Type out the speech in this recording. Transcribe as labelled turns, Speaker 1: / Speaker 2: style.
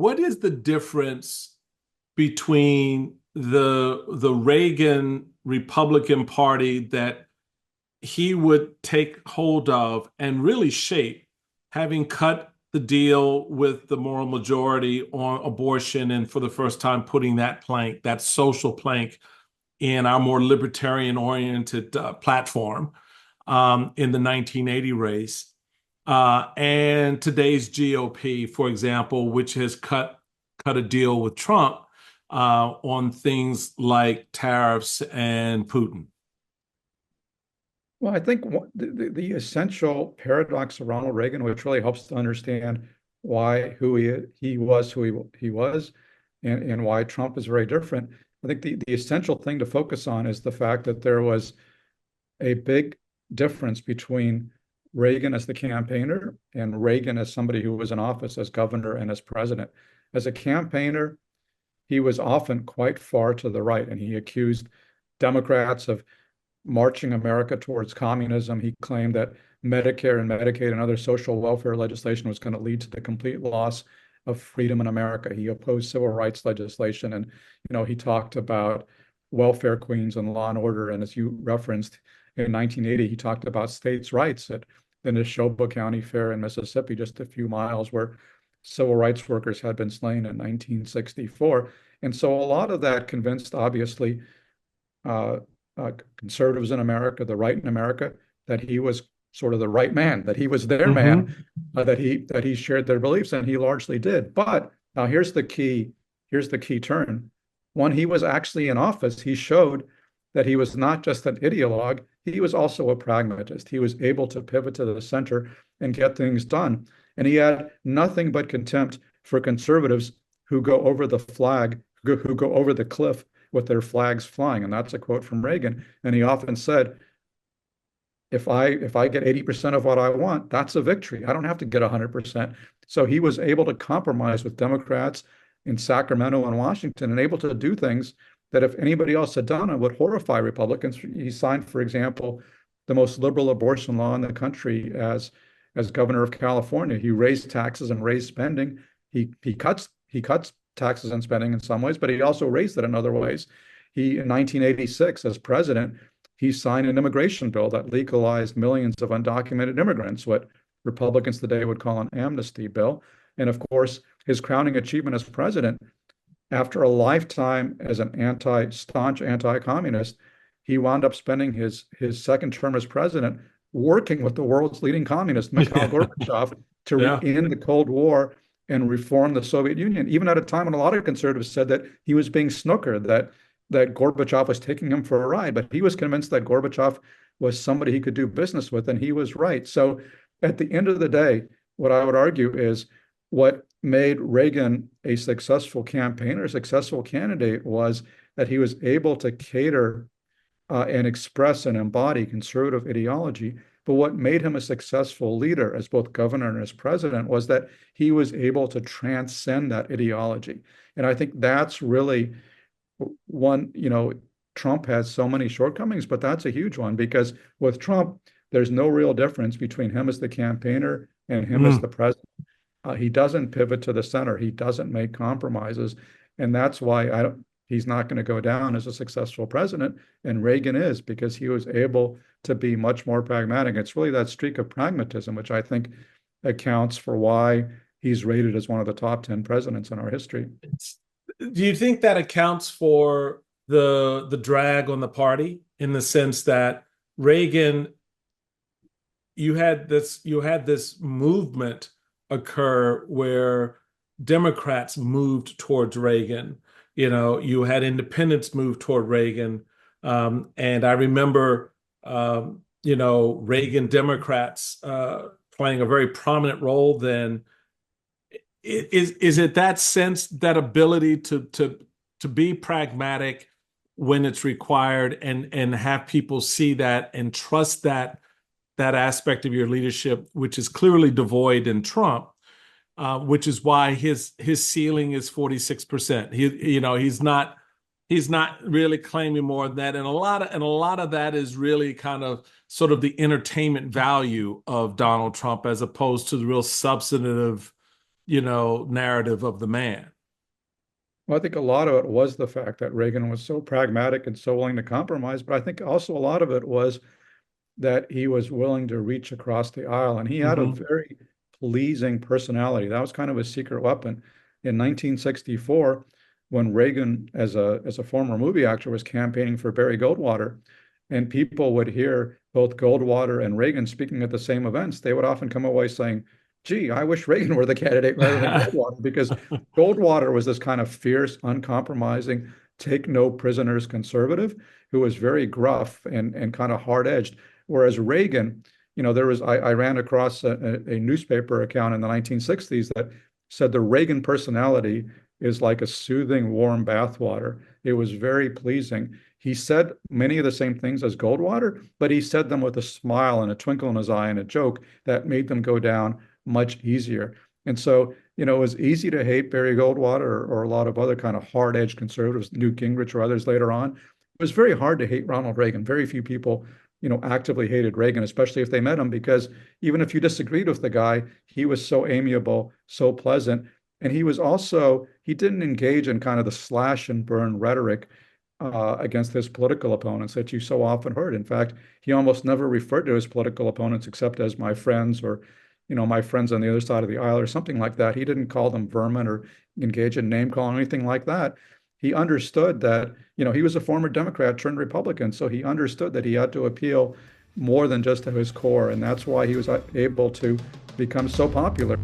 Speaker 1: what is the difference between the Reagan Republican Party that he would take hold of and really shape, having cut the deal with the moral majority on abortion and for the first time putting that plank, that social plank, in our more libertarian oriented platform in the 1980 race. And today's GOP, for example, which has cut a deal with Trump on things like tariffs and Putin.
Speaker 2: Well, I think the essential paradox of Ronald Reagan, which really helps to understand why he was who he was, and why Trump is very different. I think the essential thing to focus on is the fact that there was a big difference between Reagan as the campaigner and Reagan as somebody who was in office as governor and as president. As a campaigner, he was often quite far to the right, and he accused Democrats of marching America towards communism. He claimed that Medicare and Medicaid and other social welfare legislation was going to lead to the complete loss of freedom in America. He opposed civil rights legislation, and he talked about welfare queens and law and order. And as you referenced, in 1980, he talked about states' rights at the Neshoba County Fair in Mississippi, just a few miles, where civil rights workers had been slain in 1964. And so a lot of that convinced, obviously, conservatives in America, the right in America, that he was sort of the right man, that he was their man, that he shared their beliefs, and he largely did. But now here's the key turn. When he was actually in office, he showed that he was not just an ideologue, he was also a pragmatist. He was able to pivot to the center and get things done. And he had nothing but contempt for conservatives who go over the who go over the cliff with their flags flying. And that's a quote from Reagan. And he often said, if I get 80% of what I want, that's a victory. I don't have to get 100%. So he was able to compromise with Democrats in Sacramento and Washington, and able to do things that if anybody else had done it would horrify Republicans. He signed, for example, the most liberal abortion law in the country as governor of California. He raised taxes and raised spending. He cuts taxes and spending in some ways, but he also raised it in other ways. In 1986, as president, he signed an immigration bill that legalized millions of undocumented immigrants, what Republicans today would call an amnesty bill. And of course, his crowning achievement as president, after a lifetime as an staunch anti-communist, he wound up spending his second term as president working with the world's leading communist, Mikhail Gorbachev, to end the Cold War and reform the Soviet Union, even at a time when a lot of conservatives said that he was being snookered, that Gorbachev was taking him for a ride. But he was convinced that Gorbachev was somebody he could do business with, and he was right. So at the end of the day, what I would argue is what made Reagan a successful campaigner, a successful candidate, was that he was able to cater and express and embody conservative ideology. But what made him a successful leader as both governor and as president was that he was able to transcend that ideology. And I think that's really one, Trump has so many shortcomings, but that's a huge one, because with Trump, there's no real difference between him as the campaigner and him as the president. He doesn't pivot to the center. He doesn't make compromises. And that's why he's not going to go down as a successful president. And Reagan is, because he was able to be much more pragmatic. It's really that streak of pragmatism, which I think accounts for why he's rated as one of the top 10 presidents in our history.
Speaker 1: Do you think that accounts for the drag on the party, in the sense that Reagan, you had this movement occur where Democrats moved towards Reagan. You had independents move toward Reagan. And I remember, Reagan Democrats playing a very prominent role then. Is it that sense, that ability to be pragmatic when it's required, and have people see that and trust that aspect of your leadership, which is clearly devoid in Trump, which is why his ceiling is 46%. He's not really claiming more than that, and a lot of that is really kind of sort of the entertainment value of Donald Trump, as opposed to the real substantive narrative of the man.
Speaker 2: Well, I think a lot of it was the fact that Reagan was so pragmatic and so willing to compromise, but I think also a lot of it was that he was willing to reach across the aisle, and he had a
Speaker 1: Hmm.
Speaker 2: very pleasing personality. That was kind of a secret weapon. In 1964, when Reagan, as a former movie actor, was campaigning for Barry Goldwater, and people would hear both Goldwater and Reagan speaking at the same events, they would often come away saying, "Gee, I wish Reagan were the candidate rather than Goldwater," because Goldwater was this kind of fierce, uncompromising, take no prisoners conservative who was very gruff and kind of hard edged. Whereas Reagan, I ran across a newspaper account in the 1960s that said the Reagan personality is like a soothing, warm bathwater. It was very pleasing. He said many of the same things as Goldwater, but he said them with a smile and a twinkle in his eye and a joke that made them go down much easier. And so, it was easy to hate Barry Goldwater or a lot of other kind of hard-edged conservatives, Newt Gingrich or others later on. It was very hard to hate Ronald Reagan. Very few people actively hated Reagan, especially if they met him, because even if you disagreed with the guy, he was so amiable, so pleasant. And he didn't engage in kind of the slash and burn rhetoric against his political opponents that you so often heard. In fact, he almost never referred to his political opponents except as my friends or, my friends on the other side of the aisle or something like that. He didn't call them vermin or engage in name calling or anything like that. He understood that, he was a former Democrat turned Republican, so he understood that he had to appeal more than just to his core, and that's why he was able to become so popular.